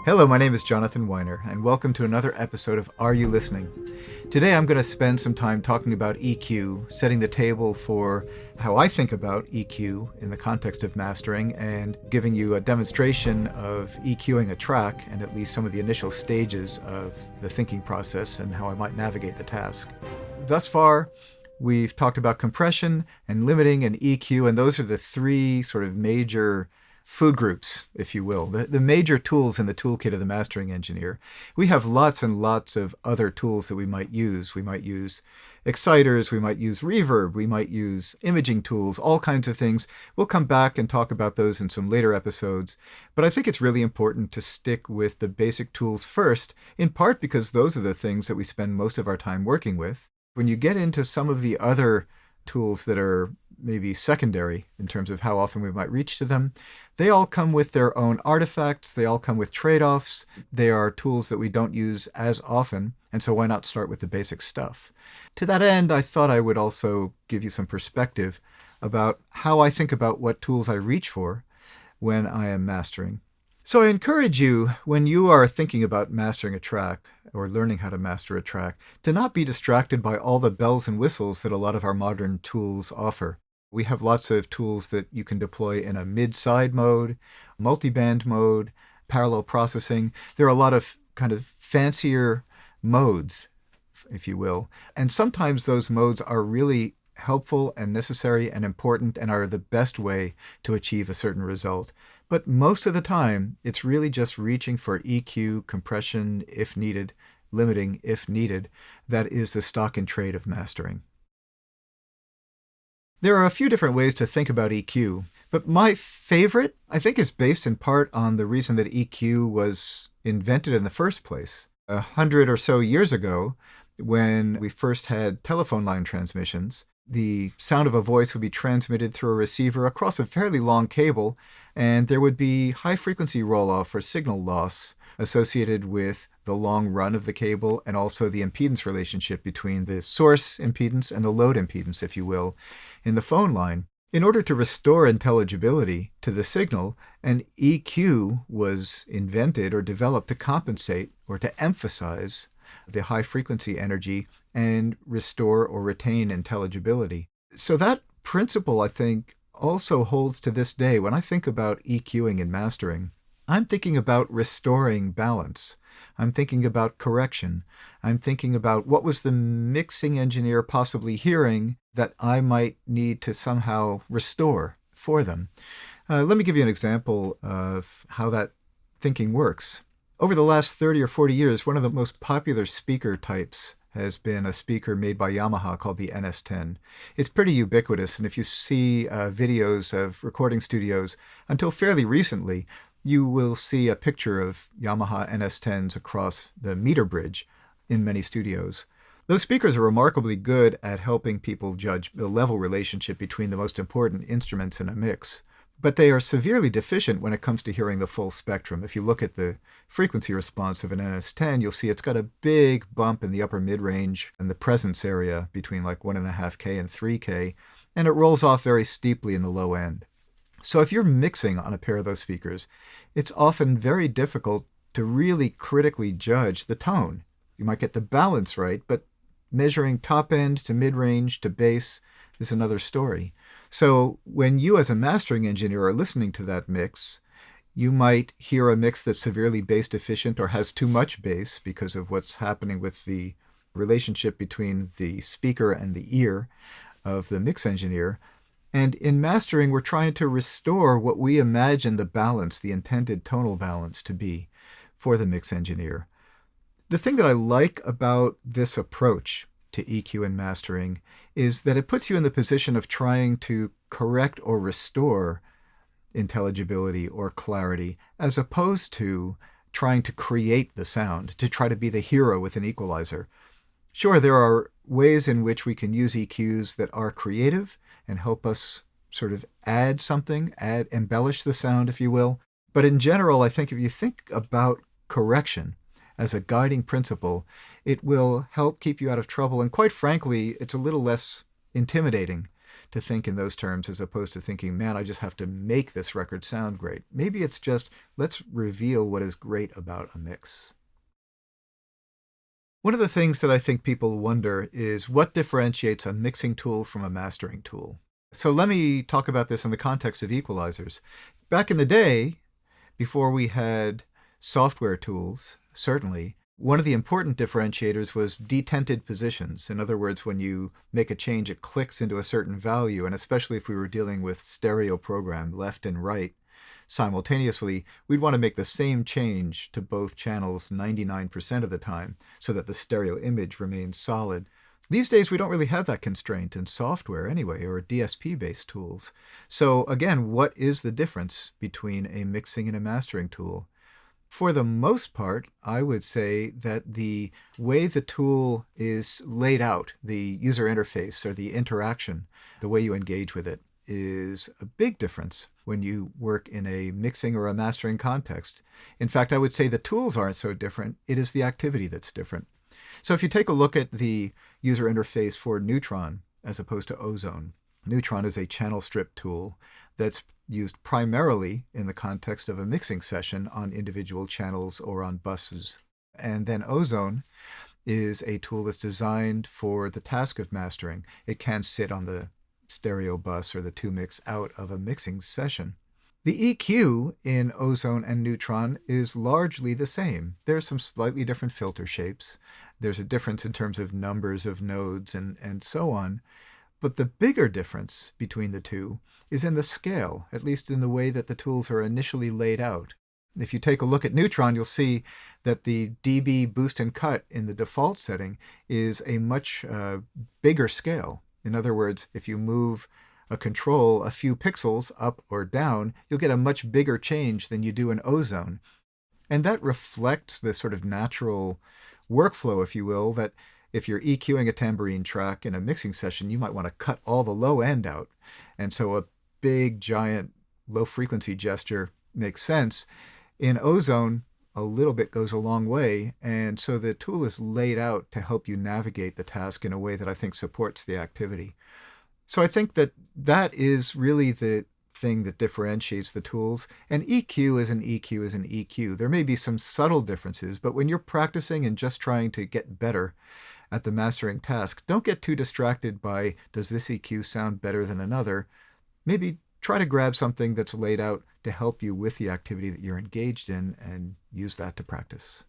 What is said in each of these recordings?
Hello, my name is Jonathan Weiner, and welcome to another episode of Are You Listening? Today I'm going to spend some time talking about EQ, setting the table for how I think about EQ in the context of mastering, and giving you a demonstration of EQing a track and at least some of the initial stages of the thinking process and how I might navigate the task. Thus far, we've talked about compression and limiting and EQ, and those are the three sort of major food groups, if you will, the major tools in the toolkit of the mastering engineer. We have lots and lots of other tools that we might use. We might use exciters, we might use reverb, we might use imaging tools, all kinds of things. We'll come back and talk about those in some later episodes. But I think it's really important to stick with the basic tools first, in part because those are the things that we spend most of our time working with. When you get into some of the other tools that are maybe secondary in terms of how often we might reach to them, they all come with their own artifacts, they all come with trade-offs, they are tools that we don't use as often, and so why not start with the basic stuff? To that end, I thought I would also give you some perspective about how I think about what tools I reach for when I am mastering. So I encourage you, when you are thinking about mastering a track or learning how to master a track, to not be distracted by all the bells and whistles that a lot of our modern tools offer. We have lots of tools that you can deploy in a mid-side mode, multi-band mode, parallel processing. There are a lot of kind of fancier modes, if you will. And sometimes those modes are really helpful and necessary and important and are the best way to achieve a certain result. But most of the time, it's really just reaching for EQ, compression if needed, limiting if needed. That is the stock and trade of mastering. There are a few different ways to think about EQ, but my favorite, I think, is based in part on the reason that EQ was invented in the first place. 100 or so years ago, when we first had telephone line transmissions, the sound of a voice would be transmitted through a receiver across a fairly long cable, and there would be high-frequency roll-off or signal loss associated with the long run of the cable and also the impedance relationship between the source impedance and the load impedance, if you will, in the phone line. In order to restore intelligibility to the signal, an EQ was invented or developed to compensate or to emphasize the high-frequency energy and restore or retain intelligibility. So that principle, I think, also holds to this day. When I think about EQing and mastering, I'm thinking about restoring balance. I'm thinking about correction. I'm thinking about what was the mixing engineer possibly hearing that I might need to somehow restore for them. Let me give you an example of how that thinking works. Over the last 30 or 40 years, one of the most popular speaker types has been a speaker made by Yamaha called the NS10. It's pretty ubiquitous, and if you see videos of recording studios, until fairly recently, you will see a picture of Yamaha NS10s across the meter bridge in many studios. Those speakers are remarkably good at helping people judge the level relationship between the most important instruments in a mix. But they are severely deficient when it comes to hearing the full spectrum. If you look at the frequency response of an NS10, you'll see it's got a big bump in the upper mid-range and the presence area between like 1.5K and 3K, and it rolls off very steeply in the low end. So if you're mixing on a pair of those speakers, it's often very difficult to really critically judge the tone. You might get the balance right, but measuring top end to mid-range to bass is another story. So when you as a mastering engineer are listening to that mix, you might hear a mix that's severely bass deficient or has too much bass because of what's happening with the relationship between the speaker and the ear of the mix engineer. And in mastering, we're trying to restore what we imagine the balance, the intended tonal balance to be for the mix engineer. The thing that I like about this approach to EQ and mastering is that it puts you in the position of trying to correct or restore intelligibility or clarity, as opposed to trying to create the sound, to try to be the hero with an equalizer. Sure, there are ways in which we can use EQs that are creative and help us sort of add something, embellish the sound, if you will. But in general, I think if you think about correction as a guiding principle, it will help keep you out of trouble. And quite frankly, it's a little less intimidating to think in those terms as opposed to thinking, man, I just have to make this record sound great. Maybe it's just, let's reveal what is great about a mix. One of the things that I think people wonder is what differentiates a mixing tool from a mastering tool. So let me talk about this in the context of equalizers. Back in the day, before we had software tools, certainly, one of the important differentiators was detented positions. In other words, when you make a change, it clicks into a certain value, and especially if we were dealing with stereo program, left and right, simultaneously, we'd want to make the same change to both channels 99% of the time so that the stereo image remains solid. These days, we don't really have that constraint in software anyway, or DSP-based tools. So again, what is the difference between a mixing and a mastering tool? For the most part, I would say that the way the tool is laid out, the user interface or the interaction, the way you engage with it, is a big difference when you work in a mixing or a mastering context. In fact, I would say the tools aren't so different. It is the activity that's different. So if you take a look at the user interface for Neutron as opposed to Ozone, Neutron is a channel strip tool that's used primarily in the context of a mixing session on individual channels or on buses. And then Ozone is a tool that's designed for the task of mastering. It can sit on the stereo bus or the 2-mix out of a mixing session. The EQ in Ozone and Neutron is largely the same. There's some slightly different filter shapes. There's a difference in terms of numbers of nodes and so on. But the bigger difference between the two is in the scale, at least in the way that the tools are initially laid out. If you take a look at Neutron, you'll see that the dB boost and cut in the default setting is a much bigger scale. In other words, if you move a control a few pixels up or down, you'll get a much bigger change than you do in Ozone. And that reflects the sort of natural workflow, if you will, that if you're EQing a tambourine track in a mixing session, you might want to cut all the low end out. And so a big, giant, low-frequency gesture makes sense. In Ozone, a little bit goes a long way, and so the tool is laid out to help you navigate the task in a way that I think supports the activity. So I think that that is really the thing that differentiates the tools. And EQ is an EQ is an EQ. There may be some subtle differences, but when you're practicing and just trying to get better at the mastering task, don't get too distracted by, does this EQ sound better than another? Maybe try to grab something that's laid out to help you with the activity that you're engaged in and use that to practice.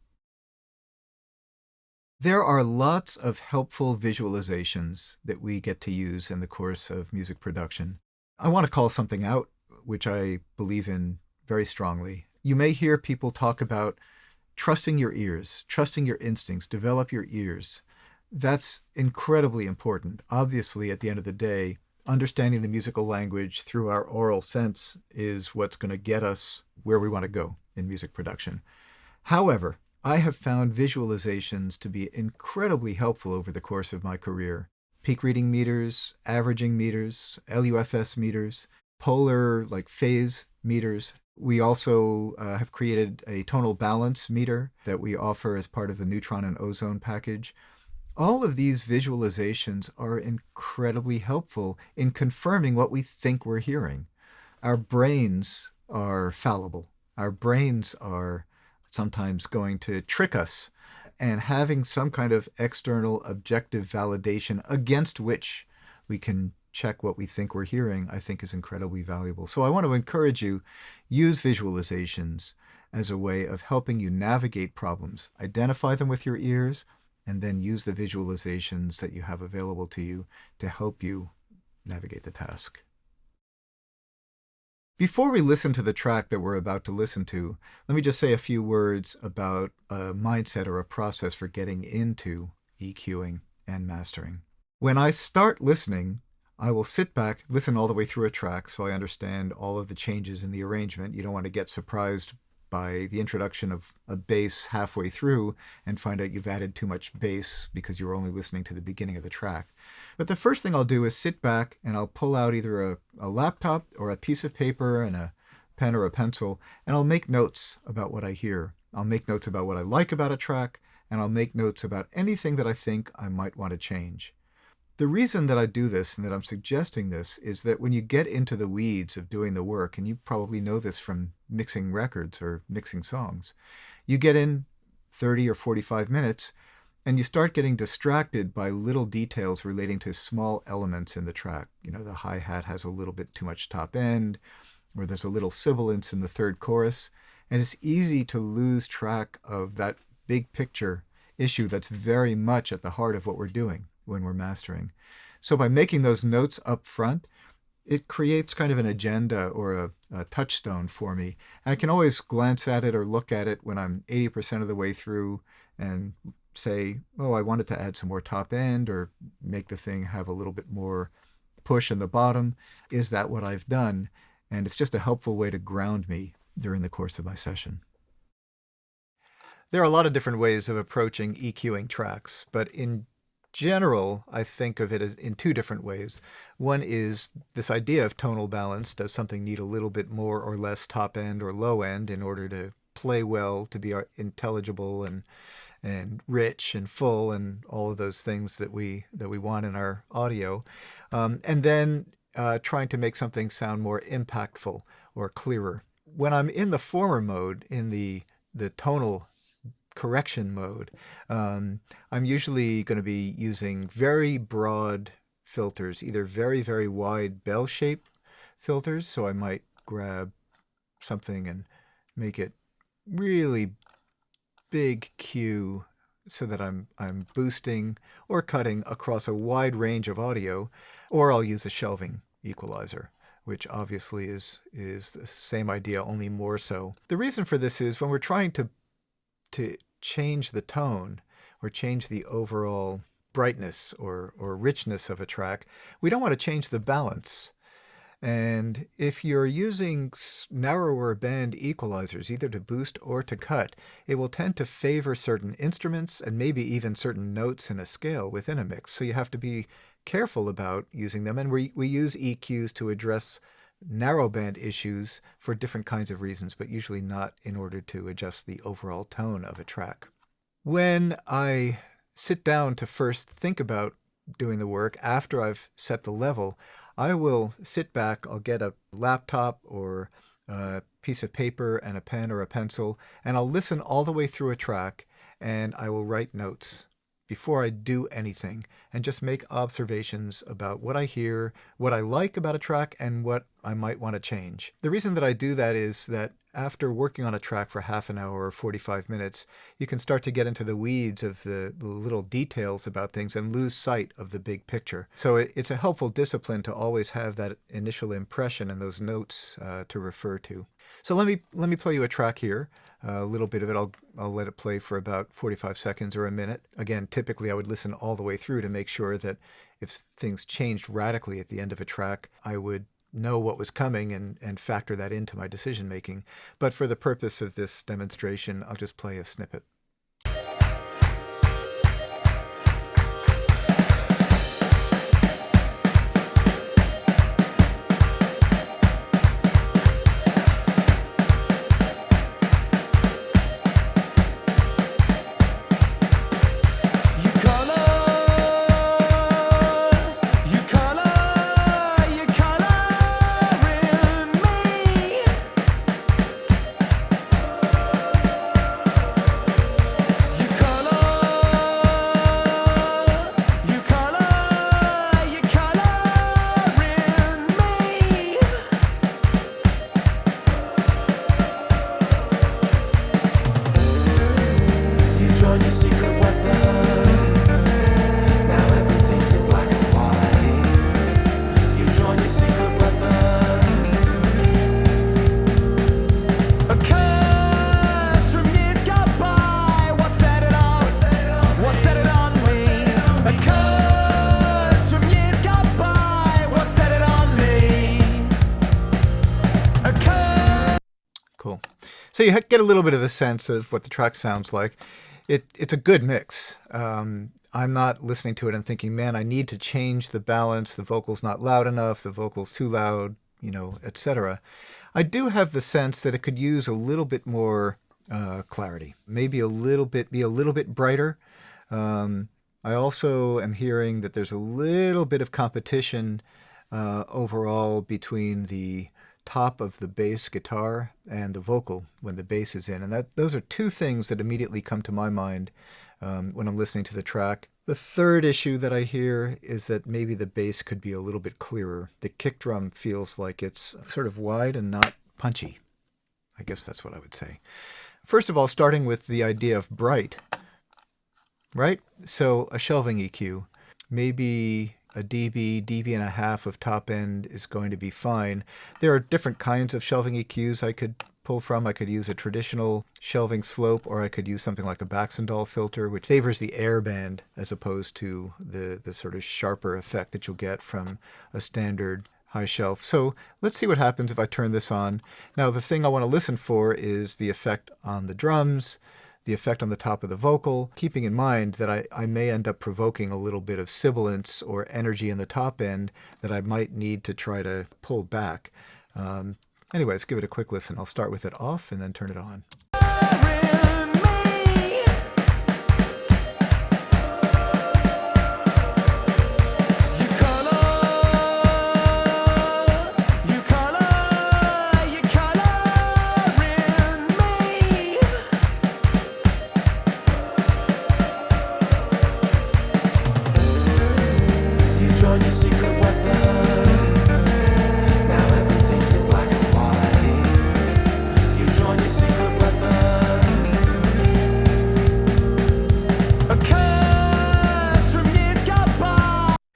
There are lots of helpful visualizations that we get to use in the course of music production. I want to call something out, which I believe in very strongly. You may hear people talk about trusting your ears, trusting your instincts, develop your ears. That's incredibly important. Obviously, at the end of the day, understanding the musical language through our oral sense is what's going to get us where we want to go in music production. However, I have found visualizations to be incredibly helpful over the course of my career. Peak reading meters, averaging meters, LUFS meters, polar phase meters. We also have created a tonal balance meter that we offer as part of the Neutron and Ozone package. All of these visualizations are incredibly helpful in confirming what we think we're hearing. Our brains are fallible. Our brains are sometimes going to trick us, and having some kind of external objective validation against which we can check what we think we're hearing, I think is incredibly valuable. So I want to encourage you, use visualizations as a way of helping you navigate problems. Identify them with your ears, and then use the visualizations that you have available to you to help you navigate the task. Before we listen to the track that we're about to listen to, let me just say a few words about a mindset or a process for getting into EQing and mastering. When I start listening, I will sit back, listen all the way through a track so I understand all of the changes in the arrangement. You don't want to get surprised by the introduction of a bass halfway through and find out you've added too much bass because you were only listening to the beginning of the track. But the first thing I'll do is sit back and I'll pull out either a laptop or a piece of paper and a pen or a pencil, and I'll make notes about what I hear. I'll make notes about what I like about a track, and I'll make notes about anything that I think I might want to change. The reason that I do this and that I'm suggesting this is that when you get into the weeds of doing the work, and you probably know this from mixing records or mixing songs, you get in 30 or 45 minutes and you start getting distracted by little details relating to small elements in the track. The hi-hat has a little bit too much top end, or there's a little sibilance in the third chorus, and it's easy to lose track of that big picture issue that's very much at the heart of what we're doing when we're mastering. So by making those notes up front, it creates kind of an agenda or a touchstone for me. And I can always glance at it or look at it when I'm 80% of the way through and say, oh, I wanted to add some more top end or make the thing have a little bit more push in the bottom. Is that what I've done? And it's just a helpful way to ground me during the course of my session. There are a lot of different ways of approaching EQing tracks, but in general, I think of it as in two different ways. One is this idea of tonal balance. Does something need a little bit more or less top end or low end in order to play well, to be intelligible and rich and full and all of those things that we want in our audio? And then trying to make something sound more impactful or clearer. When I'm in the former mode, in the tonal correction mode, I'm usually going to be using very broad filters, either very, very wide bell-shaped filters. So I might grab something and make it really big Q so that I'm boosting or cutting across a wide range of audio, or I'll use a shelving equalizer, which obviously is the same idea, only more so. The reason for this is when we're trying to change the tone or change the overall brightness or richness of a track, we don't want to change the balance. And if you're using narrower band equalizers, either to boost or to cut, it will tend to favor certain instruments and maybe even certain notes in a scale within a mix. So you have to be careful about using them. And we use EQs to address narrow band issues for different kinds of reasons, but usually not in order to adjust the overall tone of a track. When I sit down to first think about doing the work after I've set the level, I will sit back, I'll get a laptop or a piece of paper and a pen or a pencil, and I'll listen all the way through a track, and I will write notes before I do anything and just make observations about what I hear, what I like about a track, and what I might want to change. The reason that I do that is that after working on a track for half an hour or 45 minutes, you can start to get into the weeds of the little details about things and lose sight of the big picture. So it's a helpful discipline to always have that initial impression and those notes to refer to. So let me play you a track here. A little bit of it, I'll let it play for about 45 seconds or a minute. Again, typically I would listen all the way through to make sure that if things changed radically at the end of a track, I would know what was coming and factor that into my decision making. But for the purpose of this demonstration, I'll just play a snippet. Cool. So you get a little bit of a sense of what the track sounds like. It's a good mix. I'm not listening to it and thinking, man, I need to change the balance. The vocal's not loud enough. The vocal's too loud, etc. I do have the sense that it could use a little bit more clarity, maybe be a little bit brighter. I also am hearing that there's a little bit of competition overall between the top of the bass guitar and the vocal when the bass is in. And those are two things that immediately come to my mind when I'm listening to the track. The third issue that I hear is that maybe the bass could be a little bit clearer. The kick drum feels like it's sort of wide and not punchy. I guess that's what I would say. First of all, starting with the idea of bright, right? So a shelving EQ, maybe a dB and a half of top end is going to be fine. There are different kinds of shelving EQs I could pull from. I could use a traditional shelving slope, or I could use something like a Baxandall filter, which favors the air band as opposed to the sort of sharper effect that you'll get from a standard high shelf. So let's see what happens if I turn this on. Now, the thing I want to listen for is the effect on the drums, the effect on the top of the vocal, keeping in mind that I may end up provoking a little bit of sibilance or energy in the top end that I might need to try to pull back. Anyways, give it a quick listen. I'll start with it off and then turn it on.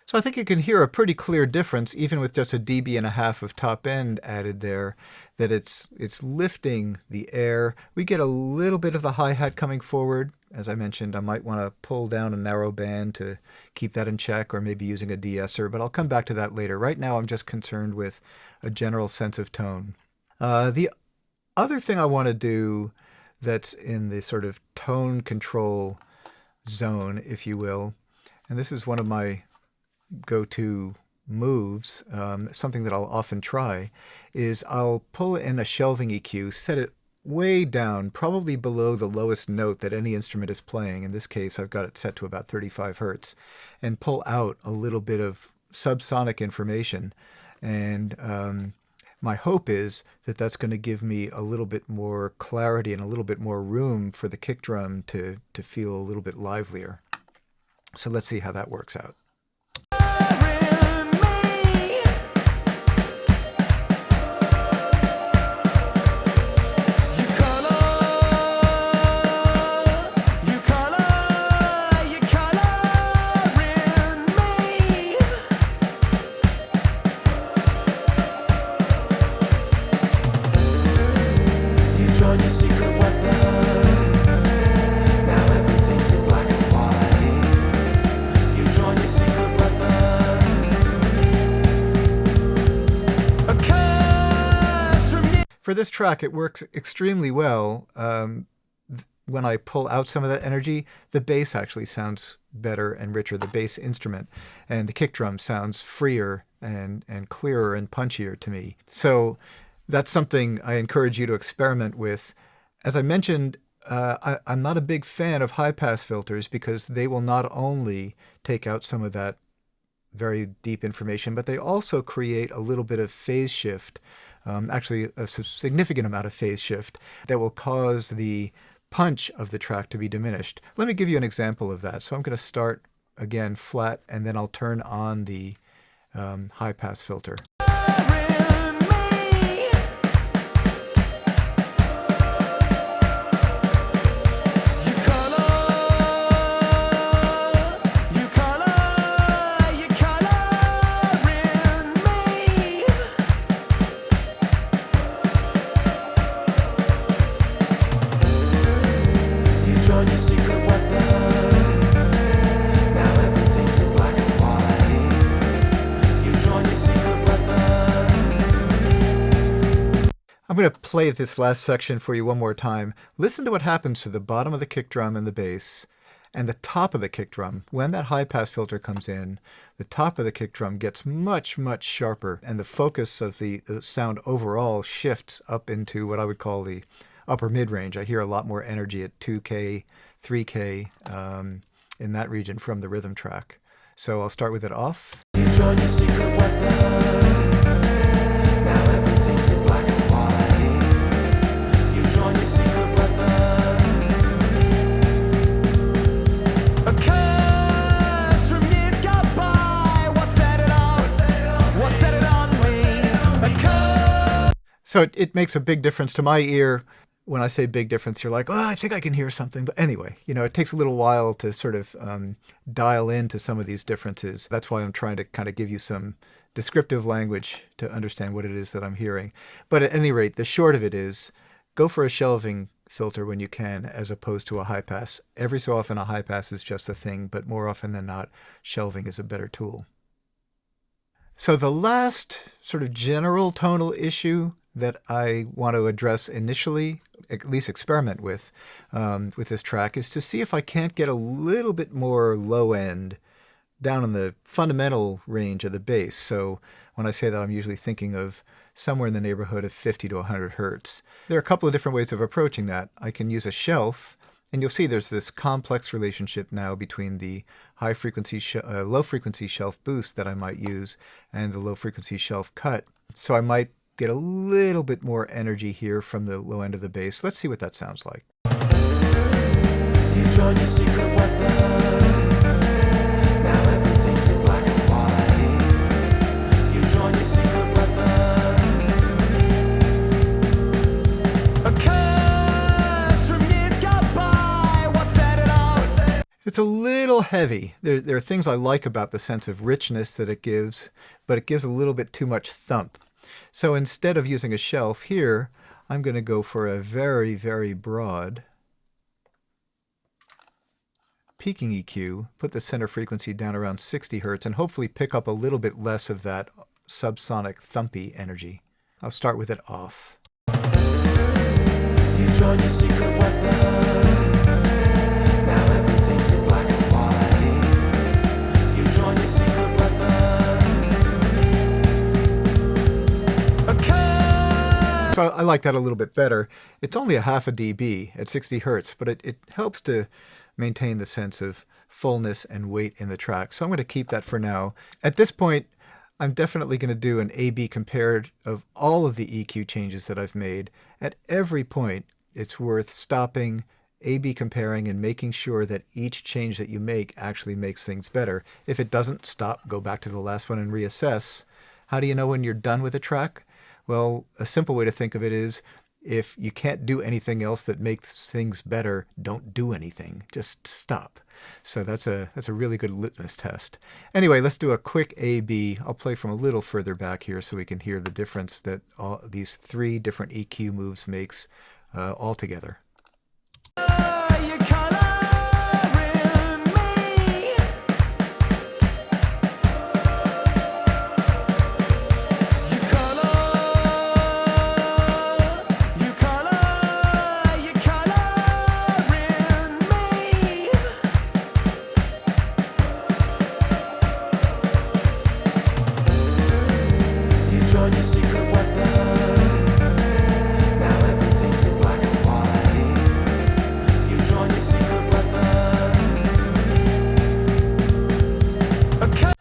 So I think you can hear a pretty clear difference, even with just a dB and a half of top end added there, that it's lifting the air. We get a little bit of the hi-hat coming forward. As I mentioned, I might want to pull down a narrow band to keep that in check, or maybe using a de-esser, but I'll come back to that later. Right now, I'm just concerned with a general sense of tone. The other thing I want to do that's in the sort of tone control zone, if you will, and this is one of my go-to moves, something that I'll often try, is I'll pull in a shelving EQ, set it way down, probably below the lowest note that any instrument is playing. In this case, I've got it set to about 35 hertz, and pull out a little bit of subsonic information. And my hope is that that's going to give me a little bit more clarity and a little bit more room for the kick drum to feel a little bit livelier. So let's see how that works out. For this track, it works extremely well. When I pull out some of that energy, the bass actually sounds better and richer, the bass instrument, and the kick drum sounds freer and clearer and punchier to me. So that's something I encourage you to experiment with. As I mentioned, I'm not a big fan of high-pass filters because they will not only take out some of that very deep information, but they also create a little bit of phase shift, actually a significant amount of phase shift that will cause the punch of the track to be diminished. Let me give you an example of that. So I'm going to start again flat, and then I'll turn on the high-pass filter. I'm going to play this last section for you one more time. Listen to what happens to the bottom of the kick drum and the bass and the top of the kick drum. When that high-pass filter comes in, the top of the kick drum gets much, much sharper, and the focus of the sound overall shifts up into what I would call the upper mid-range. I hear a lot more energy at 2K, 3K, in that region from the rhythm track. So I'll start with it off. You joined your secret weapon. Now everything's in black and white. You joined your secret weapon. A curse from years gone by. What set it off? What set it on me? A curse. So it makes a big difference to my ear. When I say big difference, you're like, oh, I think I can hear something. But anyway, it takes a little while to sort of dial into some of these differences. That's why I'm trying to kind of give you some descriptive language to understand what it is that I'm hearing. But at any rate, the short of it is go for a shelving filter when you can, as opposed to a high pass. Every so often a high pass is just a thing, but more often than not, shelving is a better tool. So the last sort of general tonal issue that I want to address initially, at least experiment with this track, is to see if I can't get a little bit more low end down in the fundamental range of the bass. So when I say that, I'm usually thinking of somewhere in the neighborhood of 50 to 100 hertz. There are a couple of different ways of approaching that. I can use a shelf, and you'll see there's this complex relationship now between the high frequency, low frequency shelf boost that I might use and the low frequency shelf cut. So I might get a little bit more energy here from the low end of the bass. Let's see what that sounds like. You joined your secret weapon. Now everything's in black and white. You joined your secret weapon. A curse from years gone by. What set it off? It's a little heavy. There are things I like about the sense of richness that it gives, but it gives a little bit too much thump. So instead of using a shelf here, I'm going to go for a very, very broad peaking EQ, put the center frequency down around 60 hertz, and hopefully pick up a little bit less of that subsonic thumpy energy. I'll start with it off. You joined your secret weapon. Now everything's in black and white. You joined your secret weapon. So I like that a little bit better. It's only a half a dB at 60 hertz, but it helps to maintain the sense of fullness and weight in the track. So I'm going to keep that for now. At this point, I'm definitely going to do an A-B compared of all of the EQ changes that I've made. At every point, it's worth stopping, A-B comparing, and making sure that each change that you make actually makes things better. If it doesn't, stop, go back to the last one and reassess. How do you know when you're done with a track? Well, a simple way to think of it is, if you can't do anything else that makes things better, don't do anything. Just stop. So that's a really good litmus test. Anyway, let's do a quick A-B. I'll play from a little further back here so we can hear the difference that all these three different EQ moves makes all together.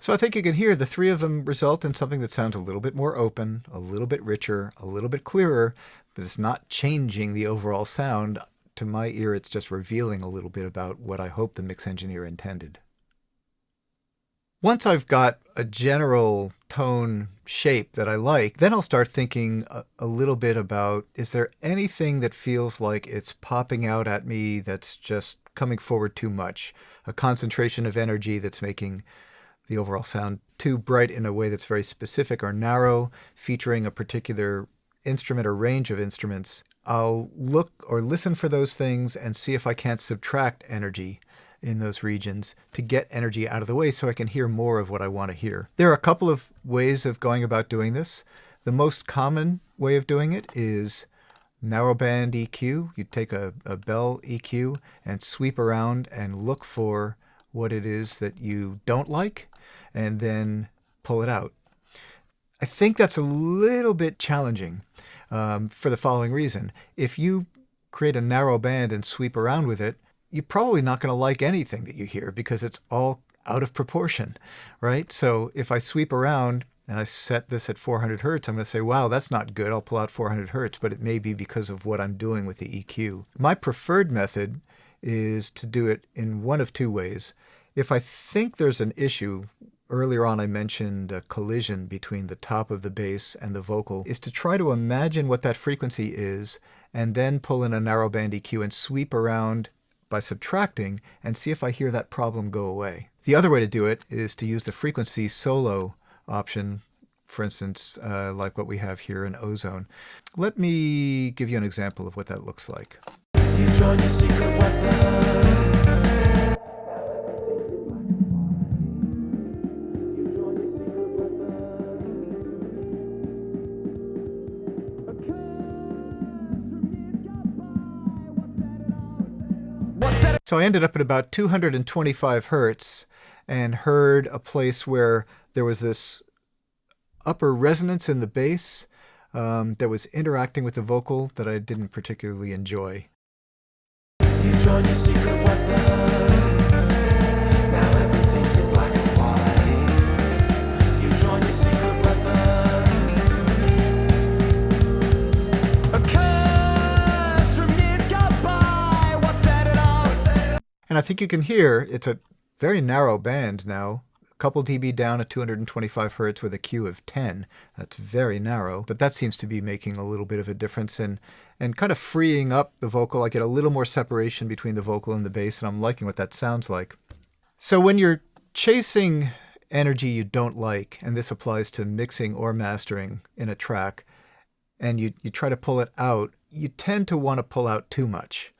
So I think you can hear the three of them result in something that sounds a little bit more open, a little bit richer, a little bit clearer, but it's not changing the overall sound. To my ear, it's just revealing a little bit about what I hope the mix engineer intended. Once I've got a general tone shape that I like, then I'll start thinking a little bit about, is there anything that feels like it's popping out at me that's just coming forward too much? A concentration of energy that's making the overall sound too bright in a way that's very specific or narrow, featuring a particular instrument or range of instruments. I'll look or listen for those things and see if I can't subtract energy in those regions to get energy out of the way so I can hear more of what I want to hear. There are a couple of ways of going about doing this. The most common way of doing it is narrowband EQ. You take a Bell EQ and sweep around and look for what it is that you don't like, and then pull it out. I think that's a little bit challenging for the following reason. If you create a narrow band and sweep around with it, you're probably not going to like anything that you hear because it's all out of proportion, right? So if I sweep around and I set this at 400 hertz, I'm going to say, wow, that's not good. I'll pull out 400 hertz, but it may be because of what I'm doing with the EQ. My preferred method is to do it in one of two ways. If I think there's an issue, earlier on I mentioned a collision between the top of the bass and the vocal, is to try to imagine what that frequency is and then pull in a narrowband EQ and sweep around by subtracting and see if I hear that problem go away. The other way to do it is to use the frequency solo option, for instance, like what we have here in Ozone. Let me give you an example of what that looks like. You join your secret weapon. So I ended up at about 225 hertz and heard a place where there was this upper resonance in the bass that was interacting with the vocal that I didn't particularly enjoy. You join your secret weapon. Now everything's in black and white. You join your secret weapon. A curse from years gone by. What said it all? And I think you can hear it's a very narrow band now. A couple dB down at 225 hertz with a Q of 10. That's very narrow, but that seems to be making a little bit of a difference and kind of freeing up the vocal. I get a little more separation between the vocal and the bass, and I'm liking what that sounds like. So when you're chasing energy you don't like, and this applies to mixing or mastering in a track, and you try to pull it out, you tend to want to pull out too much.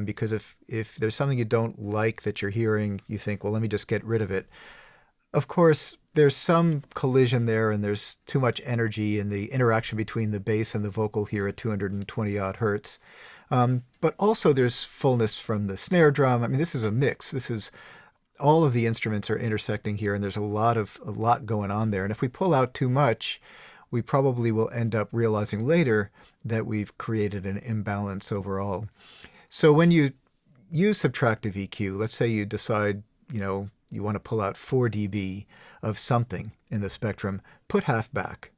Because if there's something you don't like that you're hearing, you think, well, let me just get rid of it. Of course, there's some collision there, and there's too much energy in the interaction between the bass and the vocal here at 220 odd hertz. But also there's fullness from the snare drum. I mean, this is a mix. This is all of the instruments are intersecting here, and there's a lot going on there. And if we pull out too much, we probably will end up realizing later that we've created an imbalance overall. So when you use subtractive EQ, let's say you decide, you want to pull out 4 dB of something in the spectrum, put half back.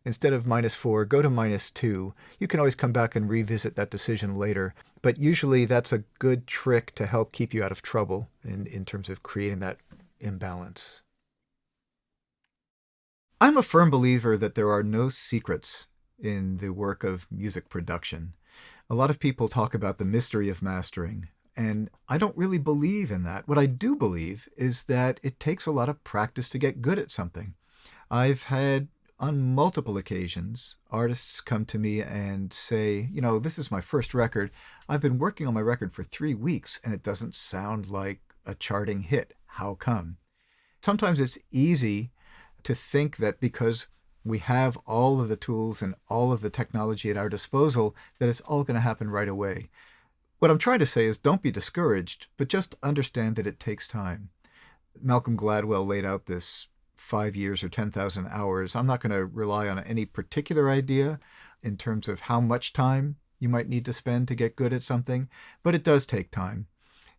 Instead of -4, go to -2. You can always come back and revisit that decision later, but usually that's a good trick to help keep you out of trouble in terms of creating that imbalance. I'm a firm believer that there are no secrets in the work of music production. A lot of people talk about the mystery of mastering, and I don't really believe in that. What I do believe is that it takes a lot of practice to get good at something. I've had, on multiple occasions, artists come to me and say, this is my first record. I've been working on my record for 3 weeks, and it doesn't sound like a charting hit. How come? Sometimes it's easy to think that because we have all of the tools and all of the technology at our disposal, that it's all going to happen right away. What I'm trying to say is don't be discouraged, but just understand that it takes time. Malcolm Gladwell laid out this 5 years or 10,000 hours. I'm not going to rely on any particular idea in terms of how much time you might need to spend to get good at something, but it does take time.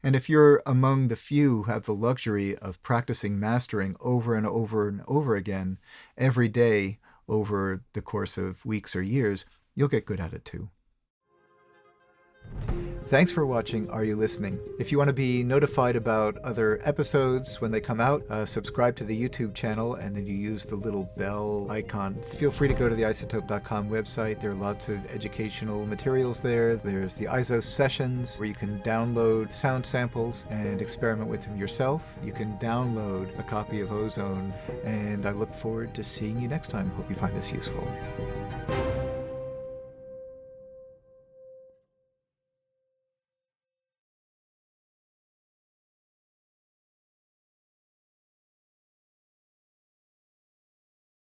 And if you're among the few who have the luxury of practicing mastering over and over and over again every day over the course of weeks or years, you'll get good at it too. Thanks for watching Are You Listening? If you want to be notified about other episodes when they come out, subscribe to the YouTube channel and then you use the little bell icon. Feel free to go to the iZotope.com website. There are lots of educational materials there. There's the ISO sessions where you can download sound samples and experiment with them yourself. You can download a copy of Ozone, and I look forward to seeing you next time. Hope you find this useful.